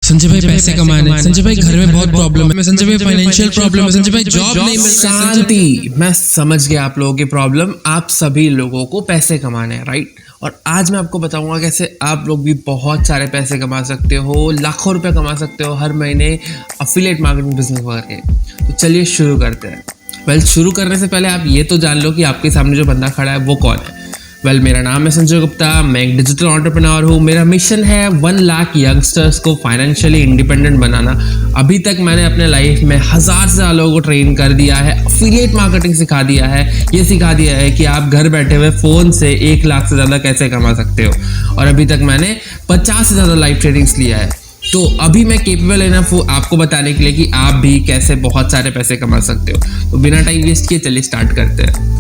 संजय भाई पैसे कमाने, संजय भाई घर में बहुत प्रॉब्लम है, संजय भाई फाइनेंशियल प्रॉब्लम है, संजय भाई जॉब नहीं मिल रहा है। शांति, मैं समझ गया आप लोगों की प्रॉब्लम। आप सभी लोगों को पैसे कमाने हैं, राइट? और आज मैं आपको बताऊंगा कैसे आप लोग भी बहुत सारे पैसे कमा सकते हो, लाखों रुपए कमा सकते हो हर महीने अफिलिएट मार्केटिंग बिजनेस करके। तो चलिए शुरू करते हैं। शुरू करने से पहले आप ये तो जान लो कि आपके सामने जो बंदा खड़ा है वो कौन है। मेरा नाम है संजय गुप्ता, मैं एक डिजिटल एंटरप्रेन्योर हूँ। मेरा मिशन है 1 लाख यंगस्टर्स को फाइनेंशियली इंडिपेंडेंट बनाना। अभी तक मैंने अपने लाइफ में 1000 से ज़्यादा लोगों को ट्रेन कर दिया है, अफिलिएट मार्केटिंग सिखा दिया है, ये सिखा दिया है कि आप घर बैठे हुए फ़ोन से 1 लाख से ज़्यादा कैसे कमा सकते हो। और अभी तक मैंने 50 से ज़्यादा लाइव ट्रेनिंग्स लिया है। तो अभी मैं केपेबल इनफ हूँ आपको बताने के लिए कि आप भी कैसे बहुत सारे पैसे कमा सकते हो। तो बिना टाइम वेस्ट किए चलिए स्टार्ट करते हैं।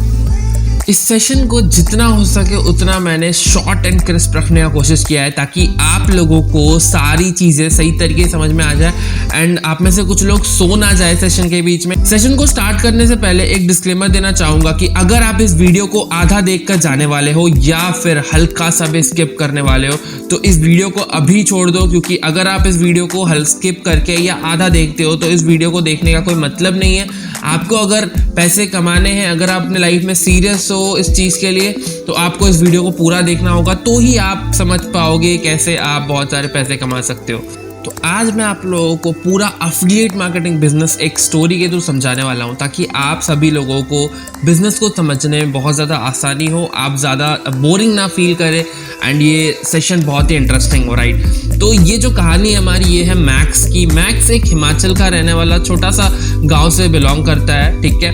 इस सेशन को जितना हो सके उतना मैंने शॉर्ट एंड क्रिस्प रखने का कोशिश किया है ताकि आप लोगों को सारी चीज़ें सही तरीके से समझ में आ जाए एंड आप में से कुछ लोग सो ना जाए सेशन के बीच में। सेशन को स्टार्ट करने से पहले एक डिस्क्लेमर देना चाहूँगा कि अगर आप इस वीडियो को आधा देखकर जाने वाले हो या फिर हल्का सा भी स्किप करने वाले हो तो इस वीडियो को अभी छोड़ दो, क्योंकि अगर आप इस वीडियो को स्किप करके या आधा देखते हो तो इस वीडियो को देखने का कोई मतलब नहीं है। आपको अगर पैसे कमाने हैं, अगर आप अपने लाइफ में सीरियस हो इस चीज़ के लिए, तो आपको इस वीडियो को पूरा देखना होगा, तो ही आप समझ पाओगे कैसे आप बहुत सारे पैसे कमा सकते हो। तो आज मैं आप लोगों को पूरा अफिलिएट मार्केटिंग बिजनेस एक स्टोरी के थ्रू समझाने वाला हूं ताकि आप सभी लोगों को बिजनेस को समझने में बहुत ज़्यादा आसानी हो, आप ज़्यादा बोरिंग ना फील करें एंड ये सेशन बहुत ही इंटरेस्टिंग हो, राइट? तो ये जो कहानी हमारी ये है मैक्स की। मैक्स एक हिमाचल का रहने वाला छोटा सा गांव से बिलोंग करता है, ठीक है?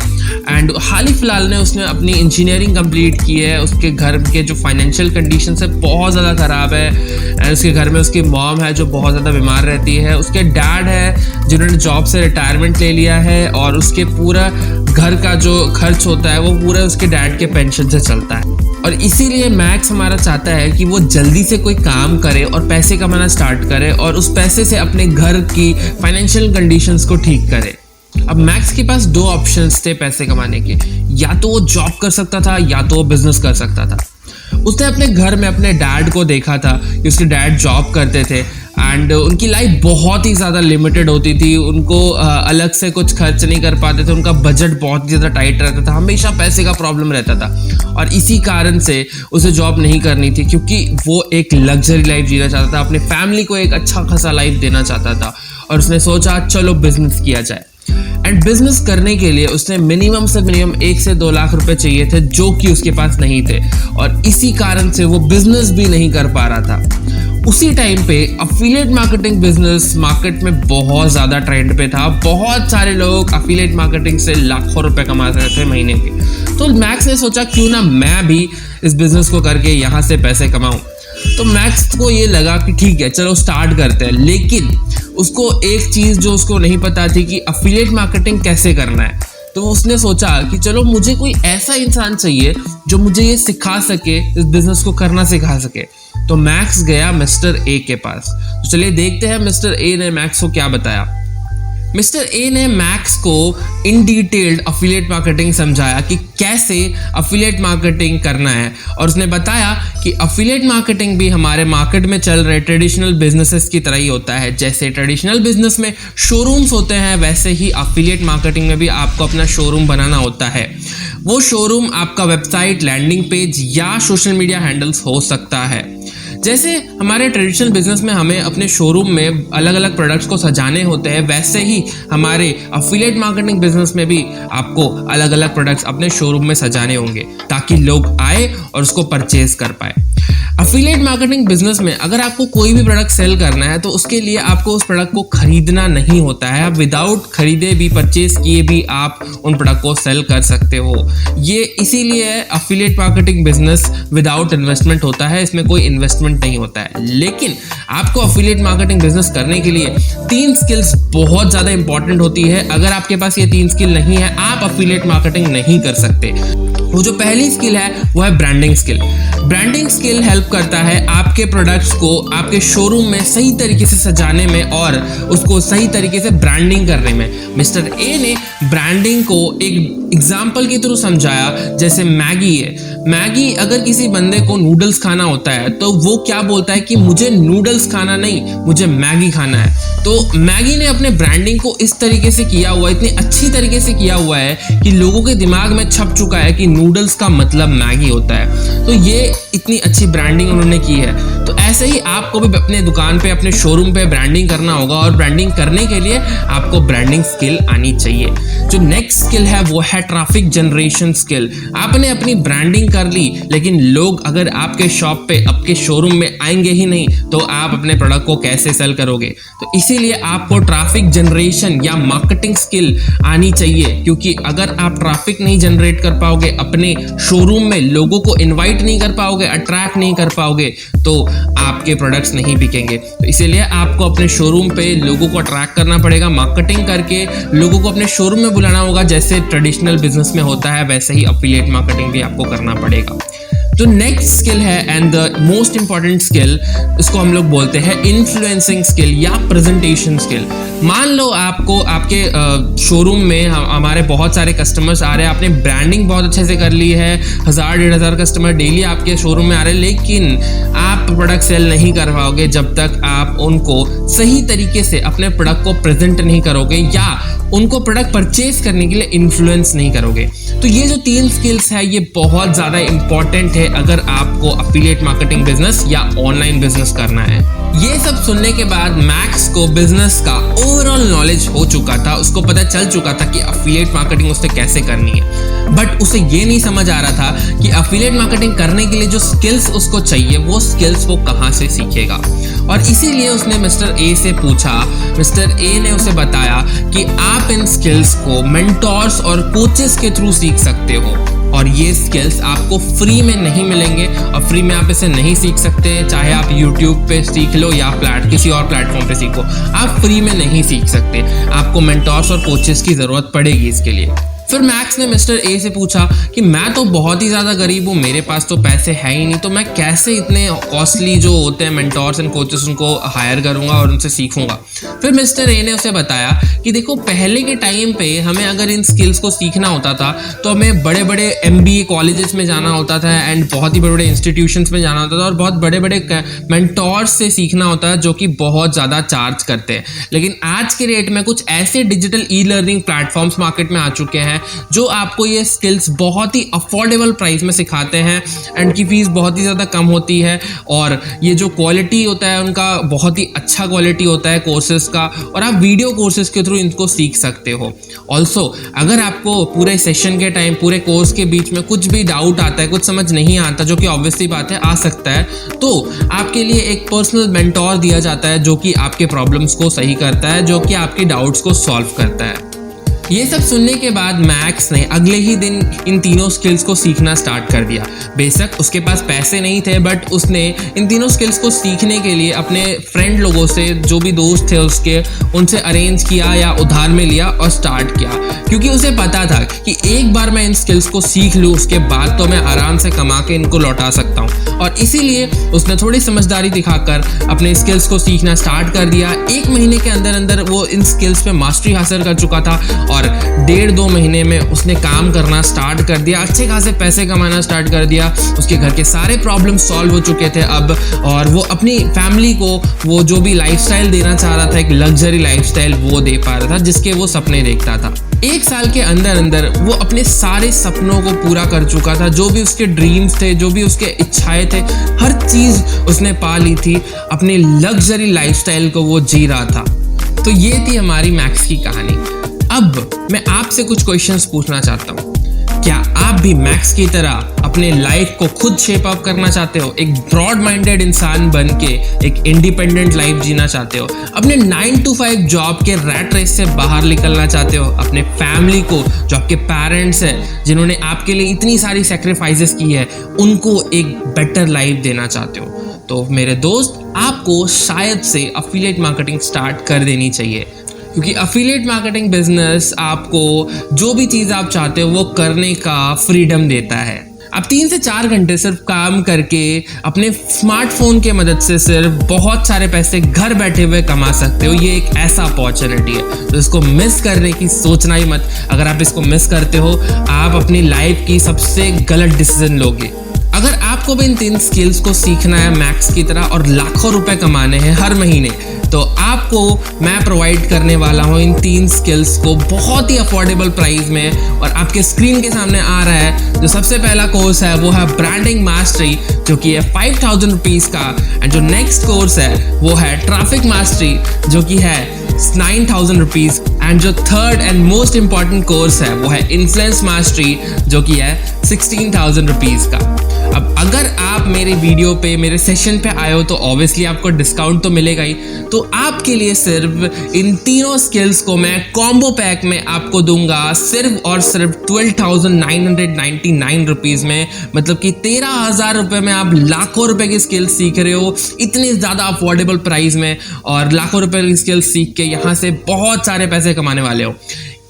एंड हाल ही फिलहाल ने उसने अपनी इंजीनियरिंग कंप्लीट की है। उसके घर के जो फाइनेंशियल कंडीशन है बहुत ज़्यादा ख़राब है एंड उसके घर में उसकी मॉम है जो बहुत ज़्यादा बीमार रहती है। उसके डैड है जिन्होंने जॉब से रिटायरमेंट ले लिया है और उसके पूरा घर का जो खर्च होता है वो पूरा उसके डैड के पेंशन से चलता है। और इसीलिए मैक्स हमारा चाहता है कि वो जल्दी से कोई काम करे और पैसे कमाना स्टार्ट करे और उस पैसे से अपने घर की फाइनेंशियल कंडीशंस को ठीक करे। अब मैक्स के पास 2 ऑप्शंस थे पैसे कमाने के, या तो वो जॉब कर सकता था या तो वो बिजनेस कर सकता था। उसने अपने घर में अपने डैड को देखा था कि उसके डैड जॉब करते थे एंड उनकी लाइफ बहुत ही ज़्यादा लिमिटेड होती थी। उनको अलग से कुछ खर्च नहीं कर पाते थे, उनका बजट बहुत ही ज़्यादा टाइट रहता था, हमेशा पैसे का प्रॉब्लम रहता था। और इसी कारण से उसे जॉब नहीं करनी थी क्योंकि वो एक लग्जरी लाइफ जीना चाहता था, अपने फैमिली को एक अच्छा खासा लाइफ देना चाहता था। और उसने सोचा चलो बिजनेस किया जाए। एंड बिजनेस करने के लिए उसने मिनिमम से मिनिमम 1 से 2 लाख रुपए चाहिए थे जो कि उसके पास नहीं थे और इसी कारण से वो बिजनेस भी नहीं कर पा रहा था। उसी टाइम पे अफिलिएट मार्केटिंग बिजनेस मार्केट में बहुत ज़्यादा ट्रेंड पे था। बहुत सारे लोग अफिलिएट मार्केटिंग से लाखों रुपए कमा रहे थे महीने के। तो मैक्स ने सोचा क्यों ना मैं भी इस बिजनेस को करके यहाँ से पैसे कमाऊँ। तो मैक्स को ये लगा कि ठीक है चलो स्टार्ट करते हैं, लेकिन उसको एक चीज़ जो उसको नहीं पता थी कि अफिलिएट मार्केटिंग कैसे करना है। तो उसने सोचा कि चलो मुझे कोई ऐसा इंसान चाहिए जो मुझे ये सिखा सके, इस बिजनेस को करना सिखा सके। तो मैक्स गया मिस्टर ए के पास। तो चलिए देखते हैं मिस्टर ए ने मैक्स को क्या बताया। मिस्टर ए ने मैक्स को इन डिटेल्ड अफिलिएट मार्केटिंग समझाया कि कैसे अफिलिएट मार्केटिंग करना है और उसने बताया कि अफिलिएट मार्केटिंग भी हमारे मार्केट में चल रहे ट्रेडिशनल बिजनेसेस की तरह ही होता है। जैसे ट्रेडिशनल बिजनेस में शोरूम्स होते हैं वैसे ही अफिलिएट मार्केटिंग में भी आपको अपना शोरूम बनाना होता है। वो शोरूम आपका वेबसाइट, लैंडिंग पेज या सोशल मीडिया हैंडल्स हो सकता है। जैसे हमारे ट्रेडिशनल बिजनेस में हमें अपने शोरूम में अलग अलग प्रोडक्ट्स को सजाने होते हैं, वैसे ही हमारे अफिलिएट मार्केटिंग बिजनेस में भी आपको अलग अलग प्रोडक्ट्स अपने शोरूम में सजाने होंगे ताकि लोग आए और उसको परचेज कर पाए। अफिलिएट मार्केटिंग बिजनेस में अगर आपको कोई भी प्रोडक्ट सेल करना है तो उसके लिए आपको उस प्रोडक्ट को खरीदना नहीं होता है। आप विदाउट खरीदे भी, परचेज किए भी आप उन प्रोडक्ट को सेल कर सकते हो। ये इसीलिए affiliate marketing business without investment होता है, इसमें कोई इन्वेस्टमेंट नहीं होता है। लेकिन आपको अफिलिएट मार्केटिंग बिजनेस करने के लिए 3 स्किल्स बहुत ज़्यादा इंपॉर्टेंट होती है। अगर आपके पास ये 3 स्किल नहीं है आप अफिलिएट मार्केटिंग नहीं कर सकते। वो जो पहली स्किल है वो है branding skill. Branding skill help करता है आपके प्रोडक्ट्स को आपके शोरूम में सही तरीके से सजाने में और उसको सही तरीके से ब्रांडिंग करने में। मिस्टर ए ने ब्रांडिंग को एक एग्जाम्पल के थ्रू समझाया, जैसे मैगी है। मैगी, अगर किसी बंदे को नूडल्स खाना होता है तो वो क्या बोलता है कि मुझे नूडल्स खाना नहीं, मुझे मैगी खाना है। तो मैगी ने अपने ब्रांडिंग को इस तरीके से किया हुआ है, इतनी अच्छी तरीके से किया हुआ है कि लोगों के दिमाग में छप चुका है कि नूडल्स का मतलब मैगी होता है। तो ये इतनी अच्छी ब्रांडिंग उन्होंने की है। तो ऐसे ही आपको भी अपने दुकान पे, अपने शोरूम पे ब्रांडिंग करना होगा और ब्रांडिंग करने के लिए आपको ब्रांडिंग स्किल आनी चाहिए। जो नेक्स्ट स्किल है वो है ट्रैफिक जनरेशन स्किल। आपने अपनी ब्रांडिंग कर ली, लेकिन लोग अगर आपके शॉप पे, आपके शोरूम में आएंगे ही नहीं तो आप अपने प्रोडक्ट को कैसे सेल करोगे। तो इसीलिए आपको ट्रैफिक जनरेशन या मार्केटिंग स्किल आनी चाहिए, क्योंकि अगर आप ट्रैफिक नहीं जनरेट कर पाओगे, अपने शोरूम में लोगों को इन्वाइट नहीं कर पाओगे, अट्रैक्ट नहीं कर पाओगे, तो आपके प्रोडक्ट्स नहीं बिकेंगे। तो इसीलिए आपको अपने शोरूम पे लोगों को अट्रैक्ट करना पड़ेगा, मार्केटिंग करके लोगों को अपने शोरूम में बुलाना होगा। जैसे ट्रेडिशनल बिजनेस में होता है वैसे ही अफिलिएट मार्केटिंग भी आपको करना पड़ेगा। जो नेक्स्ट स्किल है and the most important skill, इसको हम लोग बोलते हैं इन्फ्लुएंसिंग स्किल या प्रेजेंटेशन स्किल। मान लो आपको आपके शोरूम में हमारे बहुत सारे कस्टमर्स आ रहे हैं, आपने ब्रांडिंग बहुत अच्छे से कर ली है, 1000-1500 कस्टमर डेली आपके शोरूम में आ रहे हैं, लेकिन आप प्रोडक्ट सेल नहीं कर पाओगे जब तक आप उनको सही तरीके से अपने प्रोडक्ट को प्रेजेंट नहीं करोगे या उनको प्रोडक्ट परचेज करने के लिए इन्फ्लुएंस नहीं करोगे। तो ये जो 3 स्किल्स है ये बहुत ज़्यादा इंपॉर्टेंट है अगर आपको अफिलिएट मार्केटिंग बिजनेस या ऑनलाइन बिजनेस करना है। ये सब सुनने के बाद मैक्स को बिजनेस का ओवरऑल नॉलेज हो चुका था, उसको पता चल चुका था कि अफिलिएट मार्केटिंग उससे कैसे करनी है, बट उसे ये नहीं समझ आ रहा था कि अफिलिएट मार्केटिंग करने के लिए जो स्किल्स उसको चाहिए वो स्किल्स वो कहाँ से सीखेगा। और इसीलिए उसने मिस्टर ए से पूछा। मिस्टर ए ने उसे बताया कि आप इन स्किल्स को मेंटोर्स और कोचेस के थ्रू सीख सकते हो, और ये स्किल्स आपको फ्री में नहीं मिलेंगे और फ्री में आप इसे नहीं सीख सकते। चाहे आप YouTube पे सीख लो या किसी और प्लेटफॉर्म पे सीखो, आप फ्री में नहीं सीख सकते। आपको मेंटोर्स और कोचेस की ज़रूरत पड़ेगी इसके लिए। फिर मैक्स ने मिस्टर ए से पूछा कि मैं तो बहुत ही ज़्यादा गरीब हूँ, मेरे पास तो पैसे है ही नहीं, तो मैं कैसे इतने कॉस्टली जो होते हैं मेंटोर्स एंड कोचेस उनको हायर करूँगा और उनसे सीखूंगा। फिर मिस्टर ए ने उसे बताया कि देखो, पहले के टाइम पे हमें अगर इन स्किल्स को सीखना होता था तो हमें बड़े बड़े MBA कॉलेजेस में जाना होता था एंड बहुत ही बड़े बड़े इंस्टीट्यूशंस में जाना होता था और बहुत बड़े बड़े मेंटोर्स से सीखना होता है जो कि बहुत ज़्यादा चार्ज करते हैं। लेकिन आज के रेट में कुछ ऐसे डिजिटल ई-लर्निंग प्लेटफॉर्म्स मार्केट में आ चुके हैं जो आपको ये स्किल्स बहुत ही अफोर्डेबल प्राइस में सिखाते हैं एंड की फीस बहुत ही ज़्यादा कम होती है, और ये जो क्वालिटी होता है उनका बहुत ही अच्छा क्वालिटी होता है कोर्सेज का, और आप वीडियो कोर्सेज के थ्रू इनको सीख सकते हो। ऑल्सो अगर आपको पूरे सेशन के टाइम, पूरे कोर्स के बीच में कुछ भी डाउट आता है, कुछ समझ नहीं आता, जो कि ऑब्वियसली बात है आ सकता है, तो आपके लिए एक पर्सनल मेंटोर दिया जाता है जो कि आपके प्रॉब्लम्स को सही करता है, जो कि आपके डाउट्स को सॉल्व करता है। ये सब सुनने के बाद मैक्स ने अगले ही दिन इन तीनों स्किल्स को सीखना स्टार्ट कर दिया। बेशक उसके पास पैसे नहीं थे, बट उसने इन तीनों स्किल्स को सीखने के लिए अपने फ्रेंड लोगों से, जो भी दोस्त थे उसके, उनसे अरेंज किया या उधार में लिया और स्टार्ट किया, क्योंकि उसे पता था कि एक बार मैं इन स्किल्स को सीख लूँ उसके बाद तो मैं आराम से कमा के इनको लौटा सकता हूँ। और इसीलिए उसने थोड़ी समझदारी दिखाकर अपने स्किल्स को सीखना स्टार्ट कर दिया। 1 महीने के अंदर अंदर वो इन स्किल्स पे मास्टरी हासिल कर चुका था और 1.5-2 महीने में उसने काम करना स्टार्ट कर दिया, अच्छे खासे पैसे कमाना स्टार्ट कर दिया। उसके घर के सारे प्रॉब्लम सॉल्व हो चुके थे अब, और वो अपनी फैमिली को वो जो भी लाइफस्टाइल देना चाह रहा था, एक लग्जरी लाइफस्टाइल, वो दे पा रहा था जिसके वो सपने देखता था। 1 साल के अंदर अंदर वो अपने सारे सपनों को पूरा कर चुका था। जो भी उसके ड्रीम्स थे, जो भी उसके इच्छाएं थे, हर चीज उसने पा ली थी। अपनी लग्जरी लाइफस्टाइल को वो जी रहा था। तो ये थी हमारी मैक्स की कहानी। अब मैं आपसे कुछ क्वेश्चंस पूछना चाहता हूँ। क्या आप भी मैक्स की तरह अपने लाइफ को खुद शेप अप करना चाहते हो? एक ब्रॉड माइंडेड इंसान बन के एक इंडिपेंडेंट लाइफ जीना चाहते हो? अपने 9 to 5 जॉब के रैट रेस से बाहर निकलना चाहते हो? अपने फैमिली को, जो आपके पेरेंट्स हैं, जिन्होंने आपके लिए इतनी सारी सेक्रीफाइसेस की है, उनको एक बेटर लाइफ देना चाहते हो? तो मेरे दोस्त, आपको शायद से अफिलिएट मार्केटिंग स्टार्ट कर देनी चाहिए, क्योंकि अफिलिएट मार्केटिंग बिजनेस आपको जो भी चीज़ आप चाहते हो वो करने का फ्रीडम देता है। आप 3 से 4 घंटे सिर्फ काम करके अपने स्मार्टफोन के मदद से सिर्फ बहुत सारे पैसे घर बैठे हुए कमा सकते हो। ये एक ऐसा अपॉर्चुनिटी है तो इसको मिस करने की सोचना ही मत। अगर आप इसको मिस करते हो आप अपनी लाइफ की सबसे गलत डिसीजन लोगे। अगर आपको भी इन 3 स्किल्स को सीखना है मैक्स की तरह और लाखों रुपए कमाने हैं हर महीने, तो आपको मैं प्रोवाइड करने वाला हूँ इन 3 स्किल्स को बहुत ही अफोर्डेबल प्राइस में। और आपके स्क्रीन के सामने आ रहा है जो सबसे पहला कोर्स है वो है ब्रांडिंग मास्टरी, जो कि है 5000 रुपीज़ का। एंड जो नेक्स्ट कोर्स है वो है ट्रैफिक मास्टरी, जो कि है 9000 रुपीज़। एंड जो third and most important course है वो है इन्फ्लुएंस मास्टरी, जो कि है 16000 रुपीज़ का। अब अगर आप मेरे वीडियो पे मेरे सेशन पे आए हो तो ऑब्वियसली आपको डिस्काउंट तो मिलेगा ही। तो आपके लिए सिर्फ इन तीनों स्किल्स को मैं कॉम्बो पैक में आपको दूंगा सिर्फ और सिर्फ 12,999 रुपीज़ में। मतलब कि 13,000 रुपये में आप लाखों रुपए की स्किल्स सीख रहे हो इतनी ज़्यादा अफोर्डेबल प्राइस में। और लाखों रुपए की स्किल्स सीख के यहाँ से बहुत सारे पैसे कमाने वाले हो।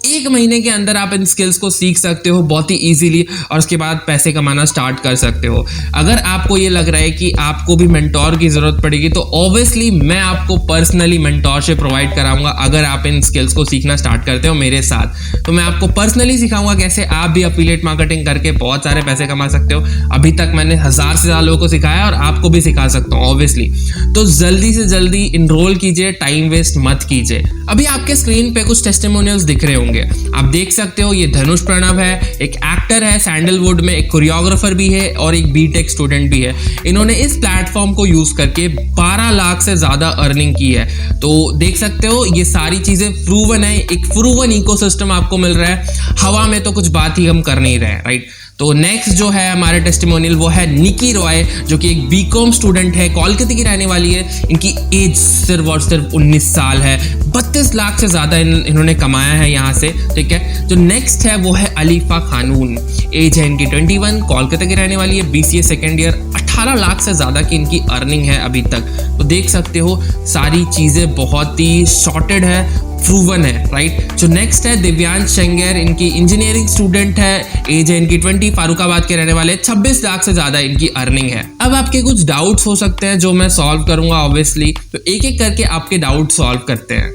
1 महीने के अंदर आप इन स्किल्स को सीख सकते हो बहुत ही इजीली और उसके बाद पैसे कमाना स्टार्ट कर सकते हो। अगर आपको ये लग रहा है कि आपको भी मेंटोर की ज़रूरत पड़ेगी तो ऑब्वियसली मैं आपको पर्सनली मेंटोरशिप प्रोवाइड कराऊंगा। अगर आप इन स्किल्स को सीखना स्टार्ट करते हो मेरे साथ तो मैं आपको पर्सनली सिखाऊंगा कैसे आप भी एफिलिएट मार्केटिंग करके बहुत सारे पैसे कमा सकते हो। अभी तक मैंने 1000 से ज़्यादा लोगों को सिखाया और आपको भी सिखा सकता हूँ ऑब्वियसली। तो जल्दी से जल्दी इनरोल कीजिए, टाइम वेस्ट मत कीजिए। अभी आपके स्क्रीन पे कुछ टेस्टिमोनियल्स दिख रहे होंगे, आप देख सकते हो। ये धनुष प्रणव है, एक एक्टर है सैंडलवुड में, एक कोरियोग्राफर भी है और एक बीटेक स्टूडेंट भी है। इन्होंने इस प्लेटफॉर्म को यूज करके 12 लाख से ज्यादा अर्निंग की है। तो देख सकते हो ये सारी चीजें प्रूवन है, एक प्रूवन इकोसिस्टम आपको मिल रहा है। हवा में तो कुछ बात ही हम कर नहीं रहे, राइट। तो नेक्स्ट जो है हमारे टेस्टिमोनियल वो है निकी रॉय, जो कि एक बीकॉम स्टूडेंट है, कोलकाता की रहने वाली है। इनकी एज सिर्फ और सिर्फ 19 साल है। 32 लाख से ज़्यादा इन्होंने कमाया है यहाँ से, ठीक है। जो नेक्स्ट है वो है अलीफा खानून, एज है इनकी 21, कोलकाता की रहने वाली है, BCA सेकेंड ईयर। 18 लाख से ज़्यादा की इनकी अर्निंग है अभी तक। तो देख सकते हो सारी चीज़ें बहुत ही शॉर्टेड है, प्रूवन है, राइट। जो नेक्स्ट है दिव्यांश शेंगर, इनकी इंजीनियरिंग स्टूडेंट है, एज है इनकी 20, फारुखाबाद के रहने वाले। 26 लाख से ज्यादा इनकी अर्निंग है। अब आपके कुछ डाउट्स हो सकते हैं जो मैं सॉल्व करूंगा ऑब्वियसली, तो एक एक करके आपके डाउट सॉल्व करते हैं।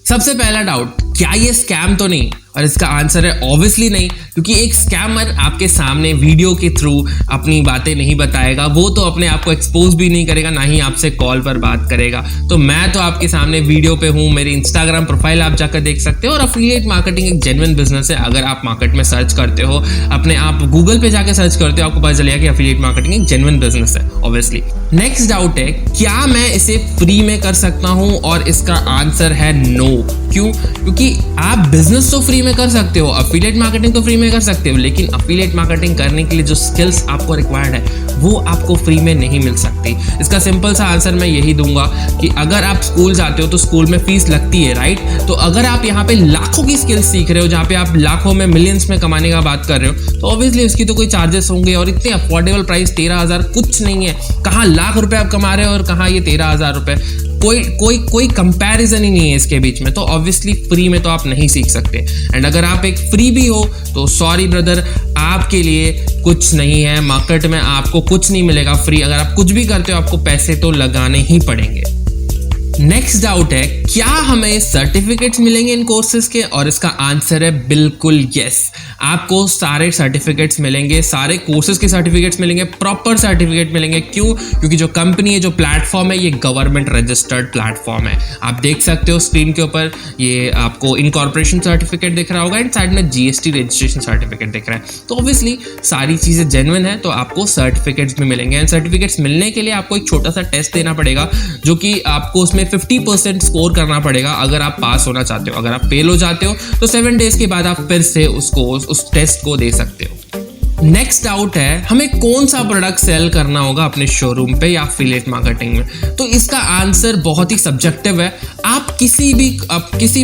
सबसे पहला डाउट, क्या ये स्कैम तो नहीं? और इसका आंसर है ऑब्वियसली नहीं, क्योंकि एक स्कैमर आपके सामने वीडियो के थ्रू अपनी बातें नहीं बताएगा। वो तो अपने आप को एक्सपोज भी नहीं करेगा, ना ही आपसे कॉल पर बात करेगा। तो मैं तो आपके सामने वीडियो पे हूँ, मेरी इंस्टाग्राम प्रोफाइल आप जाकर देख सकते हो। और एफिलिएट मार्केटिंग एक जेन्युइन बिजनेस है। अगर आप मार्केट में सर्च करते हो, अपने आप गूगल पे जाकर सर्च करते हो, आपको पता चलेगा कि एफिलिएट मार्केटिंग एक जेन्युइन बिजनेस है ऑब्वियसली। नेक्स्ट डाउट है, क्या मैं इसे फ्री में कर सकता हूँ? और इसका आंसर है नो। क्यों? क्योंकि आप बिजनेस तो फ्री में कर सकते हो, एफिलिएट मार्केटिंग तो फ्री में कर सकते हो, लेकिन एफिलिएट मार्केटिंग करने के लिए जो स्किल्स आपको रिक्वायर्ड है वो आपको फ्री में नहीं मिल सकती। इसका सिंपल सा आंसर मैं यही दूंगा कि अगर आप स्कूल जाते हो तो स्कूल में फीस लगती है, राइट। तो अगर आप यहाँ पे लाखों की स्किल्स सीख रहे हो, जहाँ पे आप लाखों में मिलियंस में कमाने का बात कर रहे हो, तो ऑब्वियसली उसकी तो कोई चार्जेस होंगे। और इतने अफोर्डेबल प्राइस 13,000 कुछ नहीं है। कहाँ लाख रुपए आप कमा रहे हो और कहाँ ये 13,000 रुपए, कोई कंपैरिजन ही नहीं है इसके बीच में। तो ऑब्वियसली फ्री में तो आप नहीं सीख सकते। एंड अगर आप एक फ्री भी हो तो सॉरी ब्रदर, आपके लिए कुछ नहीं है। मार्केट में आपको कुछ नहीं मिलेगा फ्री। अगर आप कुछ भी करते हो आपको पैसे तो लगाने ही पड़ेंगे। नेक्स्ट डाउट है, क्या हमें सर्टिफिकेट्स मिलेंगे इन कोर्सेज के? और इसका आंसर है बिल्कुल यस। आपको सारे सर्टिफिकेट्स मिलेंगे, सारे कोर्सेज के सर्टिफिकेट्स मिलेंगे, प्रॉपर सर्टिफिकेट मिलेंगे। क्यों? क्योंकि जो कंपनी है, जो प्लेटफॉर्म है, ये गवर्नमेंट रजिस्टर्ड प्लेटफॉर्म है। आप देख सकते हो स्क्रीन के ऊपर ये आपको इनकॉर्पोरेशन सर्टिफिकेट दिख रहा होगा एंड साइड में GST रजिस्ट्रेशन सर्टिफिकेट दिख रहा है। तो ऑब्वियसली सारी चीज़ें जेन्युइन है, तो आपको सर्टिफिकेट्स भी मिलेंगे। एंड सर्टिफिकेट्स मिलने के लिए आपको एक छोटा सा टेस्ट देना पड़ेगा, जो कि आपको उसमें 50% स्कोर करना पड़ेगा अगर आप पास होना चाहते हो। अगर आप फेल हो जाते हो तो 7 डेज के बाद आप फिर से उस टेस्ट को दे सकते हो। नेक्स्ट डाउट है, हमें कौन सा प्रोडक्ट सेल करना होगा अपने शोरूम पे या एफिलिएट मार्केटिंग में? तो इसका आंसर बहुत ही सब्जेक्टिव है। आप किसी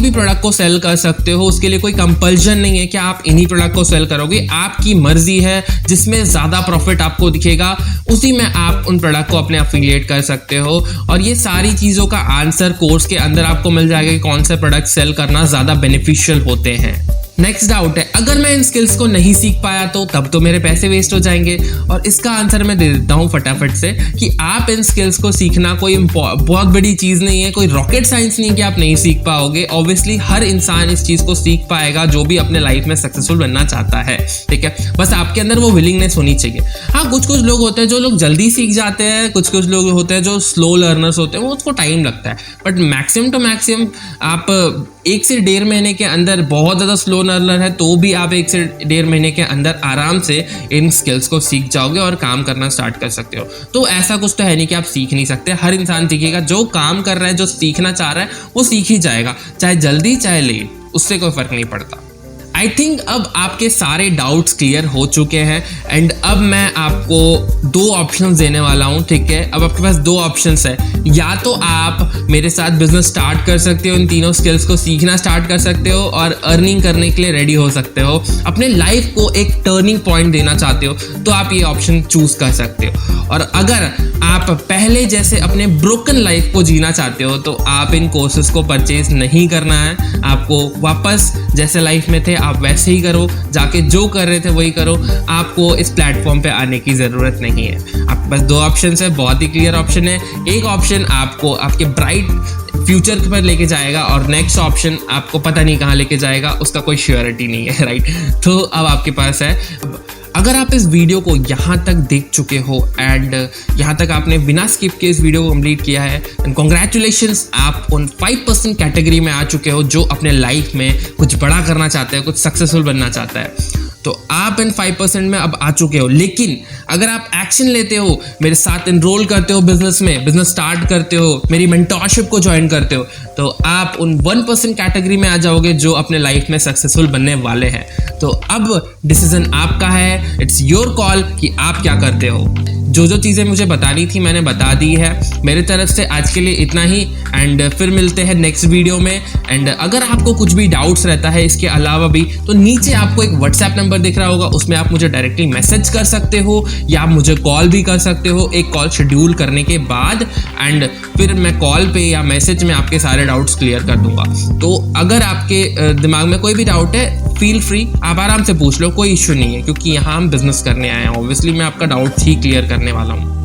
भी प्रोडक्ट को सेल कर सकते हो, उसके लिए कोई कंपल्शन नहीं है कि आप इन्हीं प्रोडक्ट को सेल करोगे। आपकी मर्जी है, जिसमें ज़्यादा प्रॉफिट आपको दिखेगा उसी में आप उन प्रोडक्ट को अपने एफिलिएट कर सकते हो। और ये सारी चीज़ों का आंसर कोर्स के अंदर आपको मिल जाएगा कि कौन से प्रोडक्ट सेल करना ज़्यादा बेनिफिशियल होते हैं। नेक्स्ट डाउट है, अगर मैं इन स्किल्स को नहीं सीख पाया तो तब तो मेरे पैसे वेस्ट हो जाएंगे। और इसका आंसर मैं दे देता हूँ फटाफट से कि आप इन स्किल्स को सीखना कोई बहुत बड़ी चीज़ नहीं है, कोई रॉकेट साइंस नहीं कि आप नहीं सीख पाओगे। ऑब्वियसली हर इंसान इस चीज़ को सीख पाएगा जो भी अपने लाइफ में सक्सेसफुल बनना चाहता है, ठीक है। बस आपके अंदर वो विलिंगनेस होनी चाहिए। हाँ, कुछ लोग होते हैं जो लोग जल्दी सीख जाते हैं, कुछ लोग होते हैं जो स्लो लर्नर्स होते हैं, वो उसको टाइम लगता है। बट मैक्सिमम टू मैक्सिमम आप 1 से 1.5 महीने के अंदर, बहुत ज़्यादा स्लो लर्नर है तो भी आप 1 से 1.5 महीने के अंदर आराम से इन स्किल्स को सीख जाओगे और काम करना स्टार्ट कर सकते हो। तो ऐसा कुछ तो है नहीं कि आप सीख नहीं सकते, हर इंसान सीखेगा। जो काम कर रहा है, जो सीखना चाह रहा है, वो सीख ही जाएगा, चाहे जल्दी चाहे लेट, उससे कोई फ़र्क नहीं पड़ता। आई थिंक अब आपके सारे डाउट्स क्लियर हो चुके हैं एंड अब मैं आपको 2 ऑप्शंस देने वाला हूँ, ठीक है। अब आपके पास 2 ऑप्शंस है, या तो आप मेरे साथ बिजनेस स्टार्ट कर सकते हो, इन तीनों स्किल्स को सीखना स्टार्ट कर सकते हो और अर्निंग करने के लिए रेडी हो सकते हो, अपने लाइफ को एक टर्निंग पॉइंट देना चाहते हो तो आप ये ऑप्शन चूज कर सकते हो। और अगर आप पहले जैसे अपने ब्रोकन लाइफ को जीना चाहते हो तो आप इन कोर्सेज को परचेज नहीं करना है, आपको वापस जैसे लाइफ में थे आप वैसे ही करो, जाके जो कर रहे थे वही करो, आपको इस प्लेटफॉर्म पे आने की ज़रूरत नहीं है। आपके पास 2 ऑप्शन है, बहुत ही क्लियर ऑप्शन है। एक ऑप्शन आपको आपके ब्राइट फ्यूचर पर लेके जाएगा और नेक्स्ट ऑप्शन आपको पता नहीं कहाँ लेके जाएगा, उसका कोई श्योरिटी नहीं है, राइट। तो अब आपके पास है, अगर आप इस वीडियो को यहाँ तक देख चुके हो एंड यहाँ तक आपने बिना स्किप के इस वीडियो को कंप्लीट किया है, एंड कॉन्ग्रेचुलेशंस, आप उन 5% कैटेगरी में आ चुके हो जो अपने लाइफ में कुछ बड़ा करना चाहते हैं, कुछ सक्सेसफुल बनना चाहता है। तो आप इन 5% में अब आ चुके हो। लेकिन अगर आप एक्शन लेते हो, मेरे साथ इनरोल करते हो बिजनेस में, बिजनेस स्टार्ट करते हो, मेरी मेंटरशिप को ज्वाइन करते हो, तो आप उन 1% कैटेगरी में आ जाओगे जो अपने लाइफ में सक्सेसफुल बनने वाले हैं। तो अब डिसीजन आपका है, इट्स योर कॉल कि आप क्या करते हो। जो चीज़ें मुझे बतानी थी मैंने बता दी है। मेरे तरफ से आज के लिए इतना ही एंड फिर मिलते हैं नेक्स्ट वीडियो में। एंड अगर आपको कुछ भी डाउट्स रहता है इसके अलावा भी, तो नीचे आपको एक व्हाट्सएप नंबर दिख रहा होगा, उसमें आप मुझे डायरेक्टली मैसेज कर सकते हो या आप मुझे कॉल भी कर सकते हो एक कॉल शेड्यूल करने के बाद, एंड फिर मैं कॉल पे या मैसेज में आपके सारे डाउट्स क्लियर कर दूंगा। तो अगर आपके दिमाग में कोई भी डाउट है, फील फ्री, आप आराम से पूछ लो, कोई इश्यू नहीं है, क्योंकि यहाँ हम बिजनेस करने आए हैं। ऑब्वियसली मैं आपका डाउट्स ही क्लियर करने वाला हूँ।